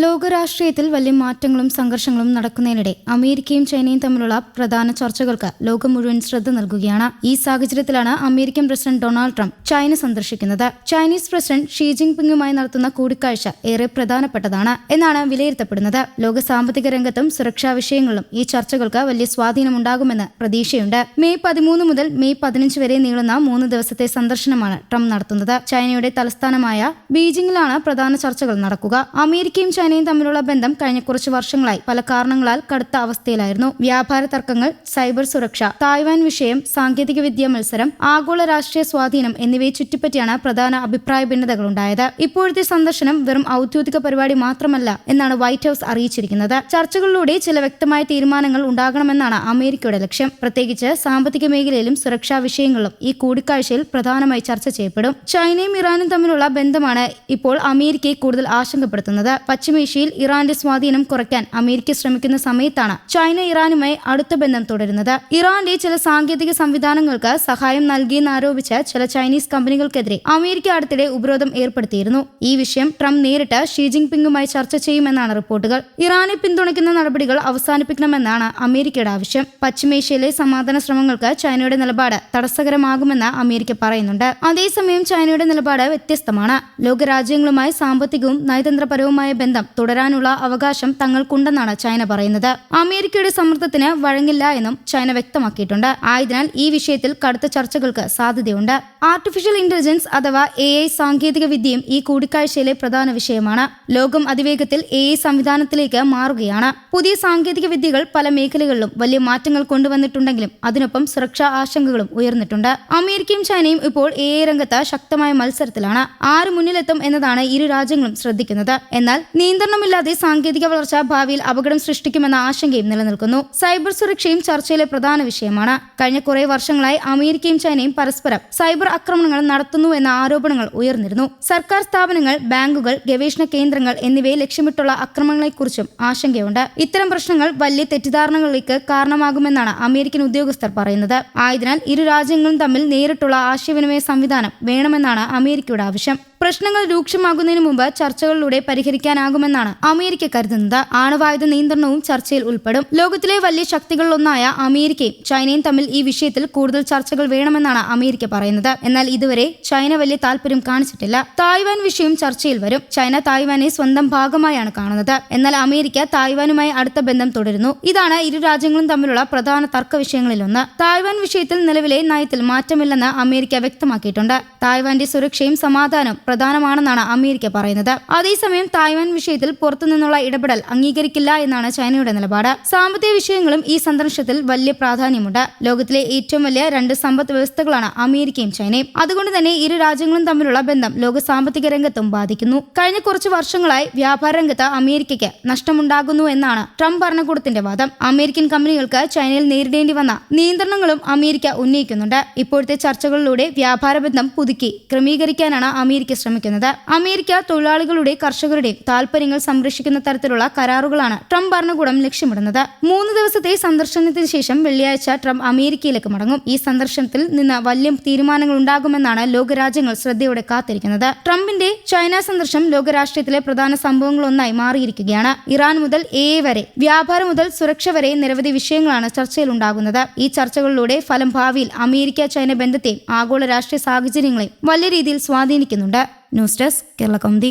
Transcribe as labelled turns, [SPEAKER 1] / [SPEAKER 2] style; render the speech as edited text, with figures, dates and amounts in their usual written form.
[SPEAKER 1] ലോകരാഷ്ട്രീയത്തിൽ വലിയ മാറ്റങ്ങളും സംഘർഷങ്ങളും നടക്കുന്നതിനിടെ അമേരിക്കയും ചൈനയും തമ്മിലുള്ള പ്രധാന ചർച്ചകൾക്ക് ലോകം മുഴുവൻ ശ്രദ്ധ നൽകുകയാണ്. ഈ സാഹചര്യത്തിലാണ് American president Donald Trump China സന്ദർശിക്കുന്നത്. ചൈനീസ് പ്രസിഡന്റ് ഷീ ജിൻപിങ്ങുമായി നടത്തുന്ന കൂടിക്കാഴ്ച ഏറെ പ്രധാനപ്പെട്ടതാണ് എന്നാണ് വിലയിരുത്തപ്പെടുന്നത്. ലോക സാമ്പത്തിക രംഗത്തും സുരക്ഷാ വിഷയങ്ങളിലും ഈ ചർച്ചകൾക്ക് വലിയ സ്വാധീനമുണ്ടാകുമെന്ന് പ്രതീക്ഷയുണ്ട്. മെയ് 13 മുതൽ മെയ് 15 വരെ നീളുന്ന 3 ദിവസത്തെ സന്ദർശനമാണ് ട്രംപ് നടത്തുന്നത്. ചൈനയുടെ തലസ്ഥാനമായ ബീജിംഗിലാണ് പ്രധാന ചർച്ചകൾ നടക്കുക. അമേരിക്കയും ചൈനയും തമ്മിലുള്ള ബന്ധം കഴിഞ്ഞ കുറച്ച് വർഷങ്ങളായി പല കാരണങ്ങളാൽ കടുത്ത അവസ്ഥയിലായിരുന്നു. വ്യാപാര തർക്കങ്ങൾ, സൈബർ സുരക്ഷ, തായ്വാൻ വിഷയം, സാങ്കേതികവിദ്യ മത്സരം, ആഗോള രാഷ്ട്രീയ സ്വാധീനം എന്നിവയെ ചുറ്റിപ്പറ്റിയാണ് പ്രധാന അഭിപ്രായ ഭിന്നതകളുണ്ടായത്. ഇപ്പോഴത്തെ സന്ദർശനം വെറും ഔദ്യോഗിക പരിപാടി മാത്രമല്ല എന്നാണ് വൈറ്റ് ഹൌസ് അറിയിച്ചിരിക്കുന്നത്. ചർച്ചകളിലൂടെ ചില വ്യക്തമായ തീരുമാനങ്ങൾ ഉണ്ടാകണമെന്നാണ് അമേരിക്കയുടെ ലക്ഷ്യം. പ്രത്യേകിച്ച് സാമ്പത്തിക മേഖലയിലും സുരക്ഷാ വിഷയങ്ങളിലും ഈ കൂടിക്കാഴ്ചയിൽ പ്രധാനമായി ചർച്ച ചെയ്യപ്പെടും. ചൈനയും ഇറാനും തമ്മിലുള്ള ബന്ധമാണ് ഇപ്പോൾ അമേരിക്കയെ കൂടുതൽ ആശങ്കപ്പെടുത്തുന്നത്. പശ്ചിമേഷ്യയിൽ ഇറാന്റെ സ്വാധീനം കുറയ്ക്കാൻ അമേരിക്ക ശ്രമിക്കുന്ന സമയത്താണ് ചൈന ഇറാനുമായി അടുത്ത ബന്ധം തുടരുന്നത്. ഇറാന്റെ ചില സാങ്കേതിക സംവിധാനങ്ങൾക്ക് സഹായം നൽകിയെന്നാരോപിച്ച് ചില ചൈനീസ് കമ്പനികൾക്കെതിരെ അമേരിക്ക അടുത്തിടെ ഉപരോധം ഏർപ്പെടുത്തിയിരുന്നു. ഈ വിഷയം ട്രംപ് നേരിട്ട് ഷീ ജിൻപിങ്ങുമായി ചർച്ച ചെയ്യുമെന്നാണ് റിപ്പോർട്ടുകൾ. ഇറാനെ പിന്തുണയ്ക്കുന്ന നടപടികൾ അവസാനിപ്പിക്കണമെന്നാണ് അമേരിക്കയുടെ ആവശ്യം. പശ്ചിമേഷ്യയിലെ സമാധാന ശ്രമങ്ങൾക്ക് ചൈനയുടെ നിലപാട് തടസ്സകരമാകുമെന്ന് അമേരിക്ക പറയുന്നുണ്ട്. അതേസമയം ചൈനയുടെ നിലപാട് വ്യത്യസ്തമാണ്. ലോകരാജ്യങ്ങളുമായി സാമ്പത്തികവും നയതന്ത്രപരവുമായ ബന്ധം തുടരാനുള്ള അവകാശം തങ്ങൾക്കുണ്ടെന്നാണ് ചൈന പറയുന്നത്. അമേരിക്കയുടെ സമ്മർദ്ദത്തിന് വഴങ്ങില്ല എന്നും ചൈന വ്യക്തമാക്കിയിട്ടുണ്ട്. ആയതിനാൽ ഈ വിഷയത്തിൽ കടുത്ത ചർച്ചകൾക്ക് സാധ്യതയുണ്ട്. ആർട്ടിഫിഷ്യൽ ഇന്റലിജൻസ് അഥവാ AI സാങ്കേതിക വിദ്യയും ഈ കൂടിക്കാഴ്ചയിലെ പ്രധാന വിഷയമാണ്. ലോകം അതിവേഗത്തിൽ AI സംവിധാനത്തിലേക്ക് മാറുകയാണ്. പുതിയ സാങ്കേതിക വിദ്യകൾ പല മേഖലകളിലും വലിയ മാറ്റങ്ങൾ കൊണ്ടുവന്നിട്ടുണ്ടെങ്കിലും അതിനൊപ്പം സുരക്ഷാ ആശങ്കകളും ഉയർന്നിട്ടുണ്ട്. അമേരിക്കയും ചൈനയും ഇപ്പോൾ AI രംഗത്ത് ശക്തമായ മത്സരത്തിലാണ്. ആര് മുന്നിലെത്തും എന്നതാണ് ഇരു രാജ്യങ്ങളും ശ്രദ്ധിക്കുന്നത്. എന്നാൽ നിയന്ത്രണമില്ലാതെ സാങ്കേതിക വളർച്ച ഭാവിയിൽ അപകടം സൃഷ്ടിക്കുമെന്ന ആശങ്കയും നിലനിൽക്കുന്നു. സൈബർ സുരക്ഷയും ചർച്ചയിലെ പ്രധാന വിഷയമാണ്. കഴിഞ്ഞ കുറെ വർഷങ്ങളായി അമേരിക്കയും ചൈനയും പരസ്പരം സൈബർ ആക്രമണങ്ങൾ നടത്തുന്നു എന്ന ആരോപണങ്ങൾ ഉയർന്നിരുന്നു. സർക്കാർ സ്ഥാപനങ്ങൾ, ബാങ്കുകൾ, ഗവേഷണ കേന്ദ്രങ്ങൾ എന്നിവയെ ലക്ഷ്യമിട്ടുള്ള ആക്രമണങ്ങളെക്കുറിച്ചും ആശങ്കയുണ്ട്. ഇത്തരം പ്രശ്നങ്ങൾ വലിയ തെറ്റിദ്ധാരണകളിലേക്ക് കാരണമാകുമെന്നാണ് അമേരിക്കൻ ഉദ്യോഗസ്ഥർ പറയുന്നത്. ആയതിനാൽ ഇരു രാജ്യങ്ങളും തമ്മിൽ നേരിട്ടുള്ള ആശയവിനിമയ സംവിധാനം വേണമെന്നാണ് അമേരിക്കയുടെ ആവശ്യം. പ്രശ്നങ്ങൾ രൂക്ഷമാകുന്നതിന് മുമ്പ് ചർച്ചകളിലൂടെ പരിഹരിക്കാനാകുമെന്നാണ് അമേരിക്ക കരുതുന്നത്. ആണവായുധ നിയന്ത്രണവും ചർച്ചയിൽ ഉൾപ്പെടും. ലോകത്തിലെ വലിയ ശക്തികളിലൊന്നായ അമേരിക്കയും ചൈനയും തമ്മിൽ ഈ വിഷയത്തിൽ കൂടുതൽ ചർച്ചകൾ വേണമെന്നാണ് അമേരിക്ക പറയുന്നത്. എന്നാൽ ഇതുവരെ ചൈന വലിയ താല്പര്യം കാണിച്ചിട്ടില്ല. തായ്വാൻ വിഷയം ചർച്ചയിൽ വരും. ചൈന തായ്വാനെ സ്വന്തം ഭാഗമായാണ് കാണുന്നത്. എന്നാൽ അമേരിക്ക തായ്വാനുമായി അടുത്ത ബന്ധം തുടരുന്നു. ഇതാണ് ഇരു രാജ്യങ്ങളും തമ്മിലുള്ള പ്രധാന തർക്ക വിഷയങ്ങളിലൊന്ന്. തായ്വാൻ വിഷയത്തിൽ നിലവിലെ നയത്തിൽ മാറ്റമില്ലെന്ന് അമേരിക്ക വ്യക്തമാക്കിയിട്ടുണ്ട്. തായ്വാന്റെ സുരക്ഷയും സമാധാനവും പ്രധാനമാണെന്നാണ് അമേരിക്ക പറയുന്നത്. അതേസമയം തായ്വാൻ വിഷയത്തിൽ പുറത്തുനിന്നുള്ള ഇടപെടൽ അംഗീകരിക്കില്ല എന്നാണ് ചൈനയുടെ നിലപാട്. സാമ്പത്തിക വിഷയങ്ങളും ഈ സന്ദർശനത്തിൽ വലിയ പ്രാധാന്യമുണ്ട്. ലോകത്തിലെ ഏറ്റവും വലിയ രണ്ട് സമ്പദ് വ്യവസ്ഥകളാണ് അമേരിക്കയും ചൈനയും. അതുകൊണ്ട് തന്നെ ഇരു രാജ്യങ്ങളും തമ്മിലുള്ള ബന്ധം ലോക സാമ്പത്തിക രംഗത്തും ബാധിക്കുന്നു. കഴിഞ്ഞ കുറച്ച് വർഷങ്ങളായി വ്യാപാര രംഗത്ത് അമേരിക്കയ്ക്ക് നഷ്ടമുണ്ടാകുന്നു എന്നാണ് ട്രംപ് ഭരണകൂടത്തിന്റെ വാദം. അമേരിക്കൻ കമ്പനികൾക്ക് ചൈനയിൽ നേരിടേണ്ടി വന്ന നിയന്ത്രണങ്ങളും അമേരിക്ക ഉന്നയിക്കുന്നുണ്ട്. ഇപ്പോഴത്തെ ചർച്ചകളിലൂടെ വ്യാപാര ബന്ധം പുതുക്കി ക്രമീകരിക്കാനാണ് അമേരിക്ക ശ്രമിക്കുന്നത്. അമേരിക്ക തൊഴിലാളികളുടെ, കർഷകരുടെയും താൽപര്യങ്ങൾ സംരക്ഷിക്കുന്ന തരത്തിലുള്ള കരാറുകളാണ് ട്രംപ് ഭരണകൂടം ലക്ഷ്യമിടുന്നത്. 3 ദിവസത്തെ സന്ദർശനത്തിന് ശേഷം വെള്ളിയാഴ്ച ട്രംപ് അമേരിക്കയിലേക്ക് മടങ്ങും. ഈ സന്ദർശനത്തിൽ നിന്ന് വലിയ തീരുമാനങ്ങൾ ഉണ്ടാകുമെന്നാണ് ലോകരാജ്യങ്ങൾ ശ്രദ്ധയോടെ കാത്തിരിക്കുന്നത്. ട്രംപിന്റെ ചൈന സന്ദർശനം ലോകരാഷ്ട്രീയത്തിലെ പ്രധാന സംഭവങ്ങളൊന്നായി മാറിയിരിക്കുകയാണ്. ഇറാൻ മുതൽ AI വരെ, വ്യാപാരം മുതൽ സുരക്ഷ വരെ നിരവധി വിഷയങ്ങളാണ് ചർച്ചയിൽ ഉണ്ടാകുന്നത്. ഈ ചർച്ചകളിലൂടെ ഫലം ഭാവിയിൽ അമേരിക്ക ചൈന ബന്ധത്തെയും ആഗോള രാഷ്ട്രീയ സാഹചര്യങ്ങളെയും വലിയ രീതിയിൽ സ്വാധീനിക്കുന്നുണ്ട്. News desk Kerala Kaumudi.